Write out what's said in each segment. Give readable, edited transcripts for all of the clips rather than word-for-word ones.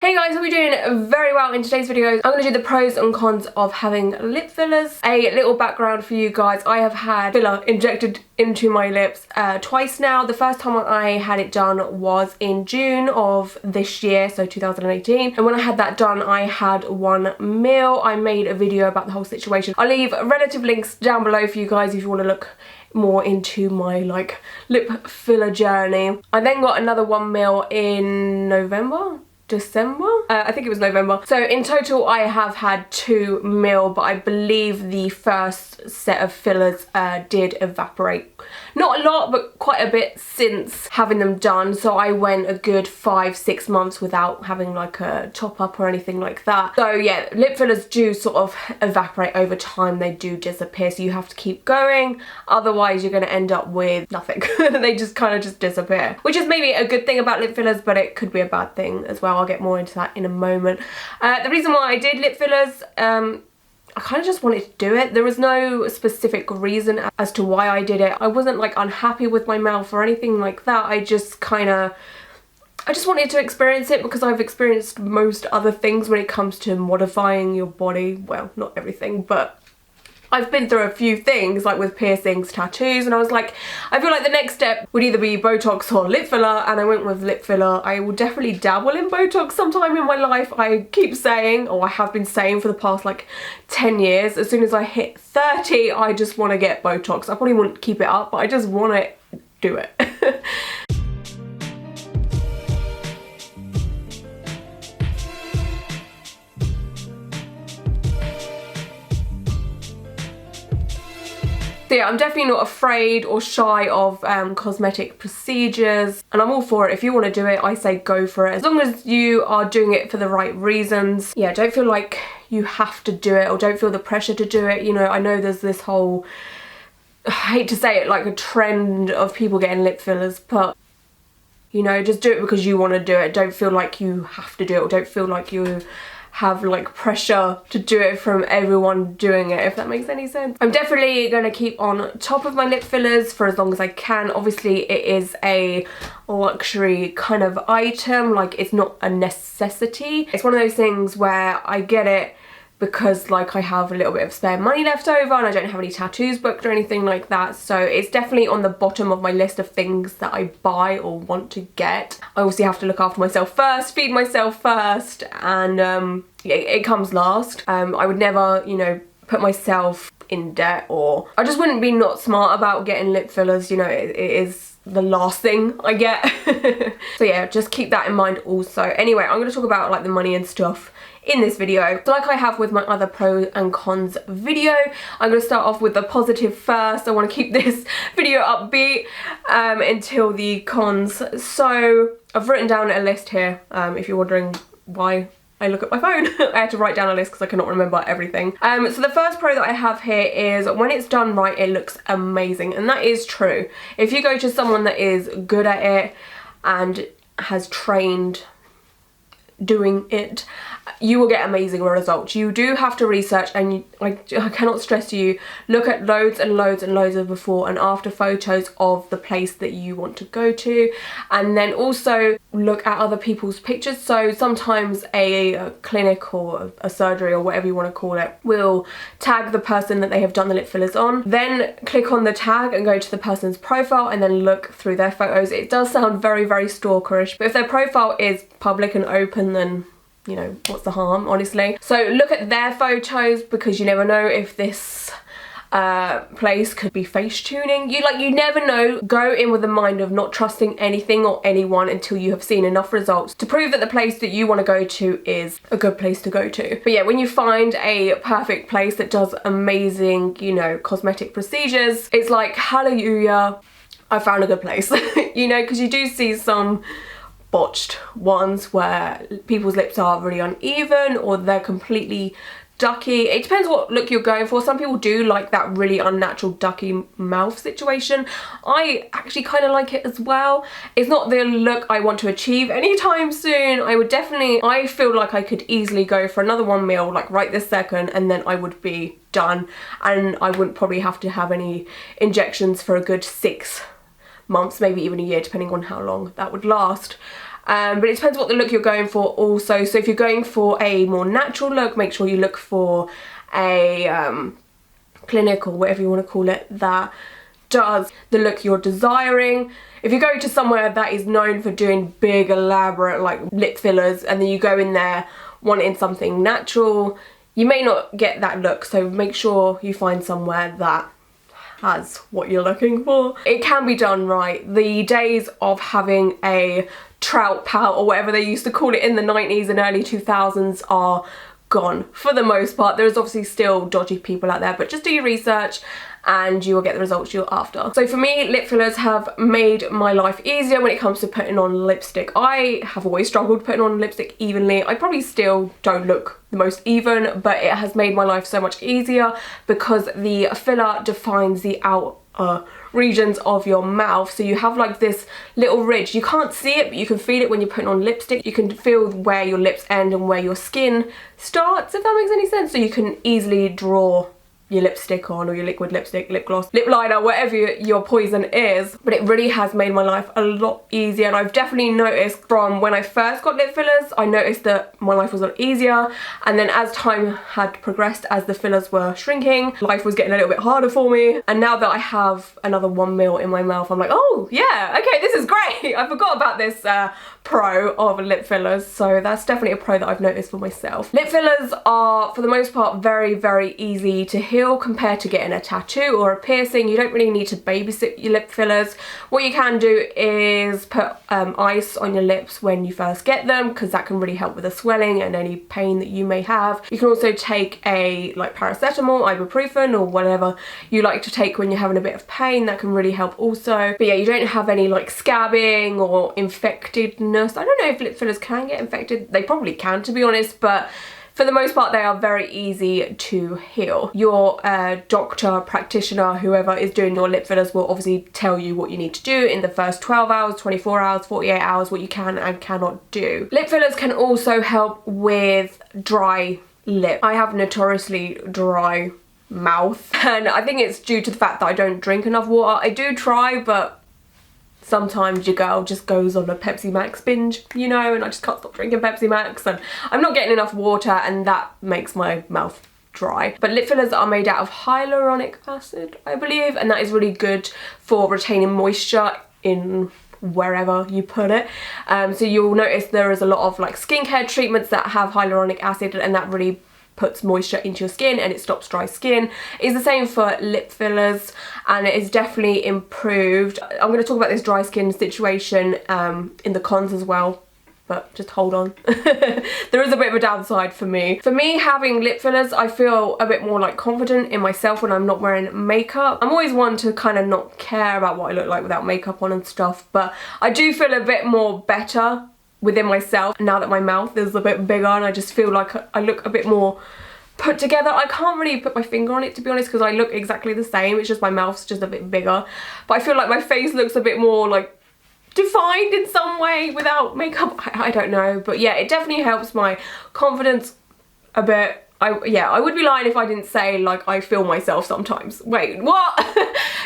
Hey guys, hope you're doing very well. In today's video, I'm going to do the pros and cons of having lip fillers. A little background for you guys, I have had filler injected into my lips twice now. The first time I had it done was in June of this year, so 2018. And when I had that done, I had 1 mil. I made a video about the whole situation. I'll leave relative links down below for you guys if you want to look more into my lip filler journey. I then got another 1 mil in December? I think it was November. So in total I have had 2 mil, but I believe the first set of fillers did evaporate. Not a lot, but quite a bit since having them done. So I went a good 5-6 months without having like a top up or anything like that. So yeah, lip fillers do sort of evaporate over time. They do disappear, so you have to keep going. Otherwise you're going to end up with nothing. They just kind of just disappear, which is maybe a good thing about lip fillers, but it could be a bad thing as well. I'll get more into that in a moment. The reason why I did lip fillers, I kind of just wanted to do it. There was no specific reason as to why I did it. I wasn't like unhappy with my mouth or anything like that. I just wanted to experience it because I've experienced most other things when it comes to modifying your body. Well, not everything, but I've been through a few things like with piercings, tattoos, and I was like, I feel like the next step would either be Botox or lip filler, and I went with lip filler. I will definitely dabble in Botox sometime in my life. I keep saying, or I have been saying for the past like 10 years, as soon as I hit 30, I just want to get Botox. I probably wouldn't keep it up, but I just want to do it. So yeah, I'm definitely not afraid or shy of cosmetic procedures, and I'm all for it. If you want to do it, I say go for it, as long as you are doing it for the right reasons. Yeah, don't feel like you have to do it or don't feel the pressure to do it. You know, I know there's this whole, I hate to say it, like a trend of people getting lip fillers, but you know, just do it because you want to do it. Don't feel like you have to do it, or don't feel like you have like pressure to do it from everyone doing it, if that makes any sense. I'm definitely going to keep on top of my lip fillers for as long as I can. Obviously it is a luxury kind of item, like it's not a necessity. It's one of those things where I get it because like I have a little bit of spare money left over and I don't have any tattoos booked or anything like that, so it's definitely on the bottom of my list of things that I buy or want to get. I obviously have to look after myself first, feed myself first, and it comes last. I would never, you know, put myself in debt, or I just wouldn't be not smart about getting lip fillers. You know, it is the last thing I get. So yeah, just keep that in mind also. Anyway, I'm going to talk about like the money and stuff in this video. So like I have with my other pros and cons video, I'm going to start off with the positive first. I want to keep this video upbeat until the cons. So I've written down a list here, if you're wondering why I look at my phone. I had to write down a list because I cannot remember everything. So the first pro that I have here is when it's done right, it looks amazing, and that is true. If you go to someone that is good at it and has trained doing it, you will get amazing results. You do have to research, and I cannot stress to you, look at loads and loads and loads of before and after photos of the place that you want to go to, and then also look at other people's pictures. So sometimes a clinic or a surgery or whatever you want to call it will tag the person that they have done the lip fillers on, then click on the tag and go to the person's profile and then look through their photos. It does sound very, very stalkerish, but if their profile is public and open, then you know, what's the harm, honestly? So look at their photos, because you never know if this place could be face tuning. You never know. Go in with the mind of not trusting anything or anyone until you have seen enough results to prove that the place that you want to go to is a good place to go to. But yeah, when you find a perfect place that does amazing, you know, cosmetic procedures, it's like, hallelujah, I found a good place. You know, because you do see some botched ones where people's lips are really uneven or they're completely ducky. It depends what look you're going for. Some people do like that really unnatural ducky mouth situation. I actually kind of like it as well. It's not the look I want to achieve anytime soon. I feel like I could easily go for another 1 mil like right this second, and then I would be done, and I wouldn't probably have to have any injections for a good 6 months, maybe even a year, depending on how long that would last. But it depends what the look you're going for also. So if you're going for a more natural look, make sure you look for a clinic or whatever you want to call it that does the look you're desiring. If you go to somewhere that is known for doing big elaborate like lip fillers and then you go in there wanting something natural, you may not get that look. So make sure you find somewhere that has what you're looking for. It can be done right. The days of having a trout pout or whatever they used to call it in the 90s and early 2000s are gone for the most part. There's obviously still dodgy people out there, but just do your research and you will get the results you're after. So for me, lip fillers have made my life easier when it comes to putting on lipstick. I have always struggled putting on lipstick evenly. I probably still don't look the most even, but it has made my life so much easier because the filler defines the outer regions of your mouth. So you have like this little ridge. You can't see it, but you can feel it when you're putting on lipstick. You can feel where your lips end and where your skin starts, if that makes any sense. So you can easily draw your lipstick on, or your liquid lipstick, lip gloss, lip liner, whatever your poison is. But it really has made my life a lot easier, and I've definitely noticed from when I first got lip fillers, I noticed that my life was a lot easier, and then as time had progressed, as the fillers were shrinking, life was getting a little bit harder for me. And now that I have another 1 mil in my mouth, I'm like, oh yeah, okay, this is great. I forgot about this pro of lip fillers, so that's definitely a pro that I've noticed for myself. Lip fillers are, for the most part, very, very easy to heal compared to getting a tattoo or a piercing. You don't really need to babysit your lip fillers. What you can do is put ice on your lips when you first get them, because that can really help with the swelling and any pain that you may have. You can also take a like paracetamol, ibuprofen, or whatever you like to take when you're having a bit of pain. That can really help also. But yeah, you don't have any like scabbing or infectedness. I don't know if lip fillers can get infected. They probably can, to be honest, but for the most part, they are very easy to heal. Your doctor, practitioner, whoever is doing your lip fillers will obviously tell you what you need to do in the first 12 hours, 24 hours, 48 hours, what you can and cannot do. Lip fillers can also help with dry lip. I have notoriously dry mouth, and I think it's due to the fact that I don't drink enough water. I do try, but sometimes your girl just goes on a Pepsi Max binge, you know, and I just can't stop drinking Pepsi Max, and I'm not getting enough water, and that makes my mouth dry. But lip fillers are made out of hyaluronic acid, I believe, and that is really good for retaining moisture in wherever you put it. So you'll notice there is a lot of like skincare treatments that have hyaluronic acid, and that really puts moisture into your skin and it stops dry skin. It's the same for lip fillers, and it is definitely improved. I'm going to talk about this dry skin situation in the cons as well, but just hold on. There is a bit of a downside for me. For me, having lip fillers, I feel a bit more like confident in myself when I'm not wearing makeup. I'm always one to kind of not care about what I look like without makeup on and stuff, but I do feel a bit more better within myself now that my mouth is a bit bigger, and I just feel like I look a bit more put together. I can't really put my finger on it, to be honest, because I look exactly the same. It's just my mouth's just a bit bigger, but I feel like my face looks a bit more like defined in some way without makeup. I don't know, but yeah, it definitely helps my confidence a bit. I would be lying if I didn't say like I feel myself sometimes. Wait, what?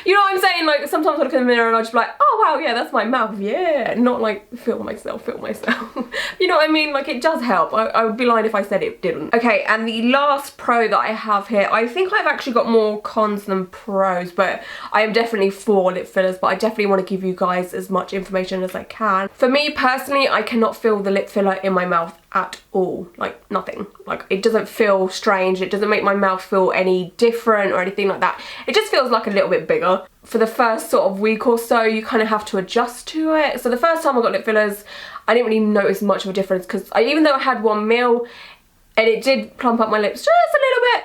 You know what I'm saying? Like sometimes I look in the mirror and I just be like, oh wow, yeah, that's my mouth, yeah. Not like feel myself. You know what I mean? Like it does help. I would be lying if I said it didn't. Okay, and the last pro that I have here, I think I've actually got more cons than pros, but I am definitely for lip fillers, but I definitely want to give you guys as much information as I can. For me personally, I cannot feel the lip filler in my mouth at all, like nothing. Like it doesn't feel strange, it doesn't make my mouth feel any different or anything like that. It just feels like a little bit bigger. For the first sort of week or so, you kind of have to adjust to it. So the first time I got lip fillers, I didn't really notice much of a difference, because even though I had 1 mil and it did plump up my lips just a little bit,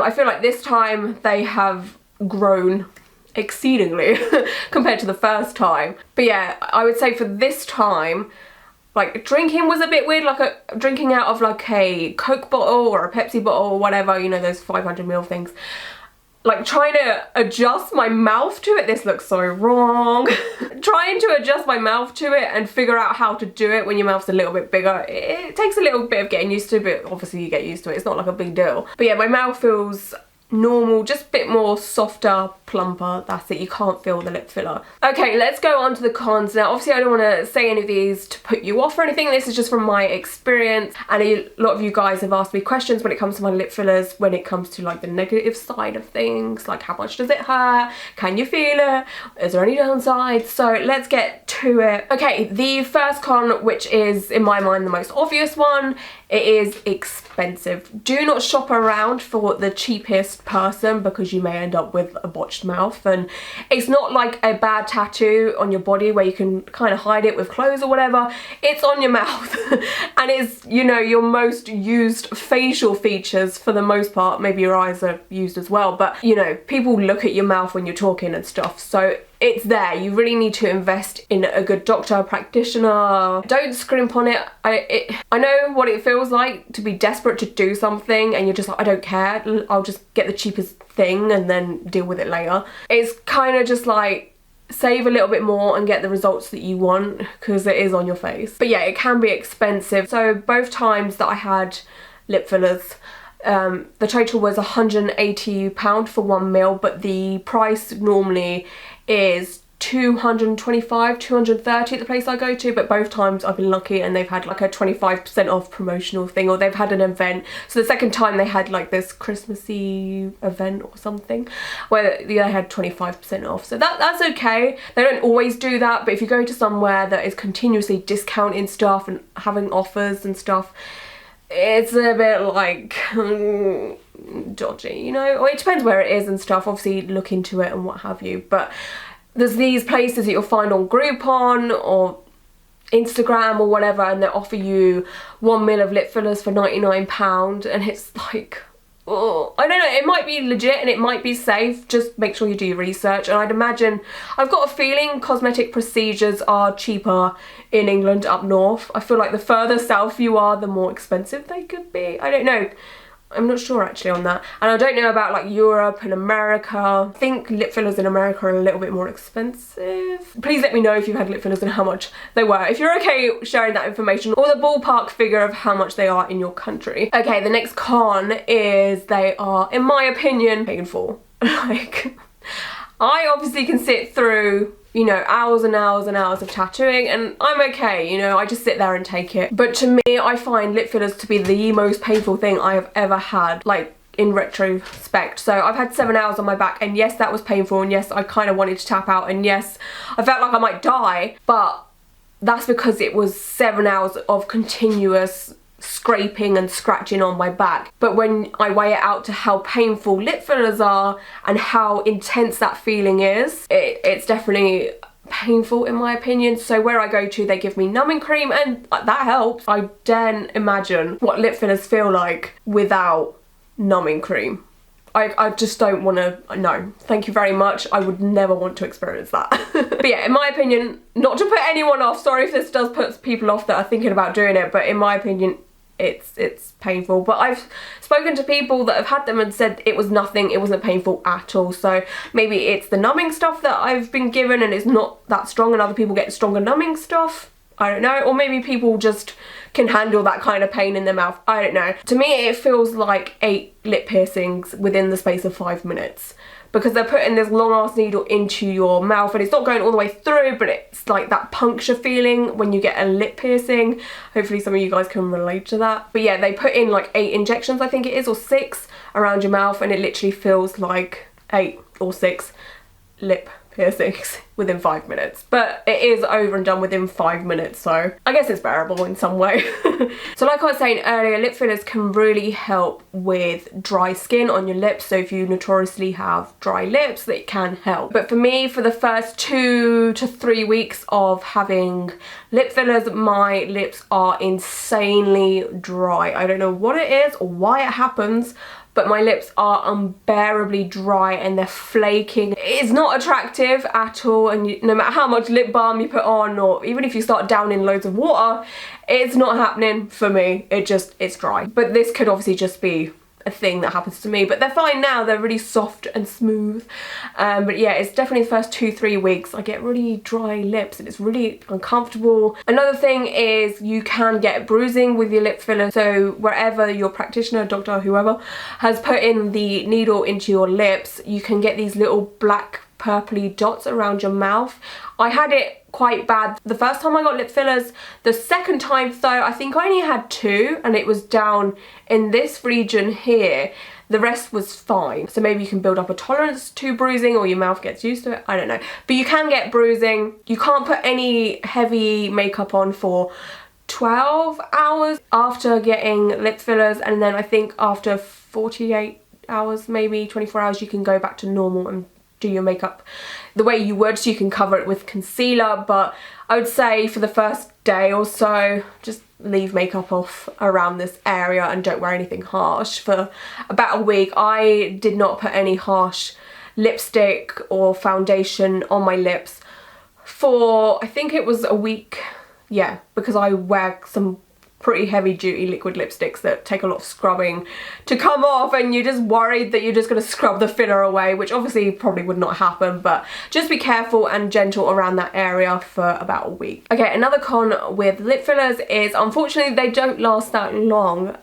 I feel like this time they have grown exceedingly compared to the first time. But yeah, I would say for this time, like drinking was a bit weird, like drinking out of like a Coke bottle or a Pepsi bottle or whatever, you know, those 500 ml things. Like trying to adjust my mouth to it, this looks so wrong. Trying to adjust my mouth to it and figure out how to do it when your mouth's a little bit bigger, it takes a little bit of getting used to, but obviously you get used to it, it's not like a big deal. But yeah, my mouth feels normal, just a bit more softer, plumper. That's it, you can't feel the lip filler. Okay, let's go on to the cons. Now obviously I don't want to say any of these to put you off or anything, this is just from my experience, and a lot of you guys have asked me questions when it comes to my lip fillers, when it comes to like the negative side of things, like how much does it hurt, can you feel it, is there any downsides? So let's get to it. Okay, the first con, which is in my mind the most obvious one, it is expensive. Do not shop around for the cheapest person because you may end up with a botched mouth, and it's not like a bad tattoo on your body where you can kind of hide it with clothes or whatever. It's on your mouth and it's, you know, your most used facial features for the most part. Maybe your eyes are used as well, but you know, people look at your mouth when you're talking and stuff, so it's there. You really need to invest in a good doctor, practitioner. Don't scrimp on it. I know what it feels like to be desperate to do something and you're just like, I don't care, I'll just get the cheapest thing and then deal with it later. It's kind of just like, save a little bit more and get the results that you want, because it is on your face. But yeah, it can be expensive. So both times that I had lip fillers, the total was £180 for 1 mil, but the price normally is 225, 230 at the place I go to, but both times I've been lucky and they've had like a 25% off promotional thing, or they've had an event. So the second time they had like this Christmassy event or something where they had 25% off, so that's okay. They don't always do that, but if you go to somewhere that is continuously discounting stuff and having offers and stuff, it's a bit like dodgy, you know, or it depends where it is and stuff. Obviously look into it and what have you, but there's these places that you'll find on Groupon or Instagram or whatever, and they offer you 1 mil of lip fillers for £99, and it's like, oh, I don't know, it might be legit and it might be safe, just make sure you do your research. And I'd imagine, I've got a feeling cosmetic procedures are cheaper in England up north. I feel like the further south you are, the more expensive they could be. I don't know, I'm not sure actually on that. And I don't know about like Europe and America. I think lip fillers in America are a little bit more expensive. Please let me know if you've had lip fillers and how much they were, if you're okay sharing that information, or the ballpark figure of how much they are in your country. Okay, the next con is they are, in my opinion, painful. Like, I obviously can sit through, you know, hours and hours and hours of tattooing and I'm okay, you know, I just sit there and take it. But to me, I find lip fillers to be the most painful thing I have ever had, like in retrospect. So I've had 7 hours on my back, and yes, that was painful, and yes, I kind of wanted to tap out, and yes, I felt like I might die, but that's because it was 7 hours of continuous scraping and scratching on my back. But when I weigh it out to how painful lip fillers are and how intense that feeling is, it's definitely painful in my opinion. So where I go to, they give me numbing cream and that helps. I daren't imagine what lip fillers feel like without numbing cream. I just don't want to, no, thank you very much. I would never want to experience that. But yeah, in my opinion, not to put anyone off, sorry if this does put people off that are thinking about doing it, but in my opinion, it's painful. But I've spoken to people that have had them and said it was nothing, it wasn't painful at all. So maybe it's the numbing stuff that I've been given and it's not that strong, and other people get stronger numbing stuff. I don't know, or maybe people just can handle that kind of pain in their mouth. I don't know. To me, it feels like 8 lip piercings within the space of 5 minutes, because they're putting this long ass needle into your mouth and it's not going all the way through, but it's like that puncture feeling when you get a lip piercing. Hopefully some of you guys can relate to that. But yeah, they put in like 8 injections, I think it is, or 6 around your mouth, and it literally feels like 8 or 6 lip piercings within 5 minutes. But it is over and done within 5 minutes, so I guess it's bearable in some way. So like I was saying earlier, lip fillers can really help with dry skin on your lips. So if you notoriously have dry lips, it can help. But for me, for the first 2 to 3 weeks of having lip fillers, my lips are insanely dry. I don't know what it is or why it happens, but my lips are unbearably dry and they're flaking. It's not attractive at all, and no matter how much lip balm you put on, or even if you start downing loads of water, it's not happening for me. It's dry. But this could obviously just be a thing that happens to me, but they're fine now. They're really soft and smooth. But yeah, it's definitely the first 2-3 weeks I get really dry lips and it's really uncomfortable. Another thing is you can get bruising with your lip filler. So wherever your practitioner, doctor, whoever has put in the needle into your lips, you can get these little black purpley dots around your mouth. I had it quite bad the first time I got lip fillers. The second time though, I think I only had 2 and it was down in this region here. The rest was fine. So maybe you can build up a tolerance to bruising or your mouth gets used to it, I don't know. But you can get bruising. You can't put any heavy makeup on for 12 hours after getting lip fillers, and then I think after 48 hours, maybe 24 hours, you can go back to normal and do your makeup the way you would, so you can cover it with concealer. But I would say for the first day or so, just leave makeup off around this area and don't wear anything harsh for about a week. I did not put any harsh lipstick or foundation on my lips for, I think it was a week, yeah, because I wear some pretty heavy duty liquid lipsticks that take a lot of scrubbing to come off, and you're just worried that you're just going to scrub the filler away, which obviously probably would not happen, but just be careful and gentle around that area for about a week. Okay, another con with lip fillers is unfortunately they don't last that long.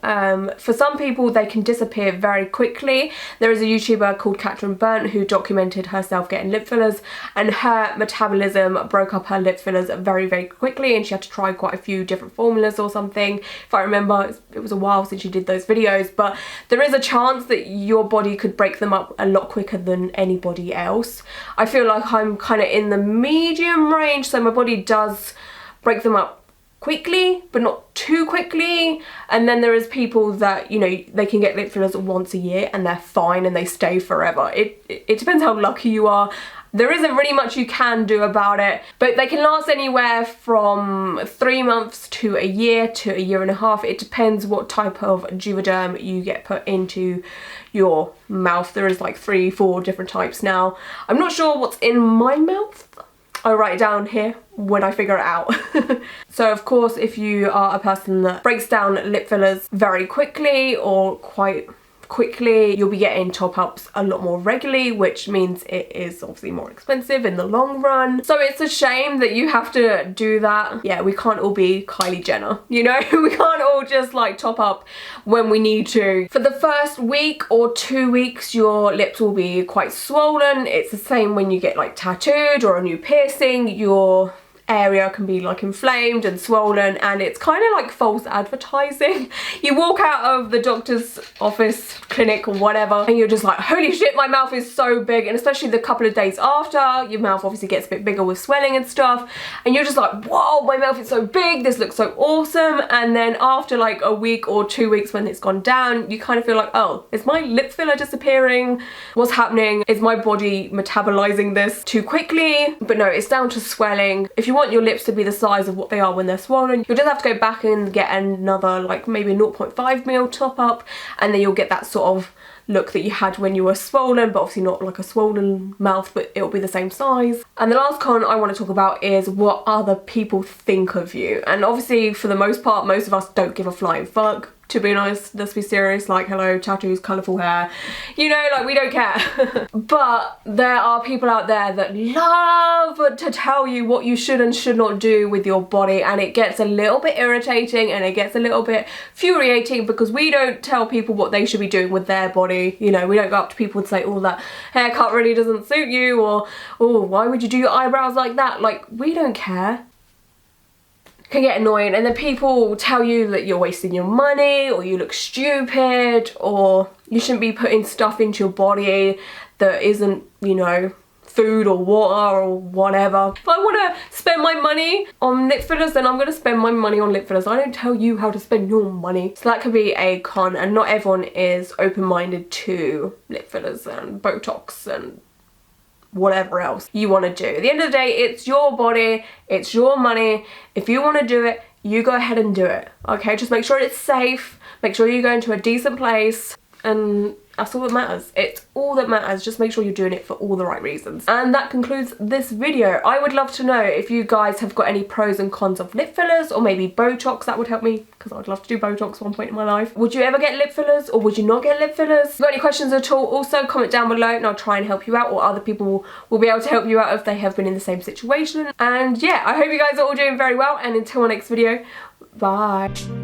For some people they can disappear very quickly. There is a YouTuber called Catherine Burnt who documented herself getting lip fillers, and her metabolism broke up her lip fillers very, very quickly, and she had to try quite a few different formulas or something. If I remember, it was a while since she did those videos, but there is a chance that your body could break them up a lot quicker than anybody else. I feel like I'm kind of in the medium range, so my body does break them up quickly, but not too quickly. And then there is people that, you know, they can get lip fillers once a year and they're fine and they stay forever. It depends how lucky you are. There isn't really much you can do about it, but they can last anywhere from 3 months to a year to a year and a half. It depends what type of Juvederm you get put into your mouth. There is like 3-4 different types now. I'm not sure what's in my mouth. I'll write it down here when I figure it out. So of course, if you are a person that breaks down lip fillers very quickly or quite quickly, you'll be getting top ups a lot more regularly, which means it is obviously more expensive in the long run. So it's a shame that you have to do that. Yeah, we can't all be Kylie Jenner, you know? We can't all just like top up when we need to. For the first week or 2 weeks, your lips will be quite swollen. It's the same when you get like tattooed or a new piercing. Your area can be like inflamed and swollen, and it's kind of like false advertising. You walk out of the doctor's office, clinic or whatever, and you're just like, holy shit, my mouth is so big. And especially the couple of days after, your mouth obviously gets a bit bigger with swelling and stuff, and you're just like, whoa, my mouth is so big, this looks so awesome. And then after like a week or 2 weeks when it's gone down, you kind of feel like, oh, is my lip filler disappearing? What's happening? Is my body metabolizing this too quickly? But no, it's down to swelling. If you want your lips to be the size of what they are when they're swollen, you'll just have to go back and get another like maybe 0.5 mil top up, and then you'll get that sort of look that you had when you were swollen, but obviously not like a swollen mouth, but it'll be the same size. And the last con I want to talk about is what other people think of you. And obviously for the most part, most of us don't give a flying fuck. To be honest, let's be serious, like hello, tattoos, colourful hair, you know, like we don't care. But there are people out there that love to tell you what you should and should not do with your body, and it gets a little bit irritating and it gets a little bit infuriating because we don't tell people what they should be doing with their body. You know, we don't go up to people and say, oh, that haircut really doesn't suit you, or oh, why would you do your eyebrows like that? Like, we don't care. Can get annoying. And then people tell you that you're wasting your money, or you look stupid, or you shouldn't be putting stuff into your body that isn't, you know, food or water or whatever. If I want to spend my money on lip fillers, then I'm going to spend my money on lip fillers. I don't tell you how to spend your money. So that could be a con, and not everyone is open-minded to lip fillers and Botox and whatever else you want to do. At the end of the day, it's your body, it's your money. If you want to do it, you go ahead and do it, okay? Just make sure it's safe, make sure you go into a decent place, and that's all that matters. It's all that matters. Just make sure you're doing it for all the right reasons. And that concludes this video. I would love to know if you guys have got any pros and cons of lip fillers, or maybe Botox. That would help me, because I'd love to do Botox at one point in my life. Would you ever get lip fillers, or would you not get lip fillers? If you've got any questions at all, also comment down below and I'll try and help you out, or other people will be able to help you out if they have been in the same situation. And yeah, I hope you guys are all doing very well, and until our next video, bye.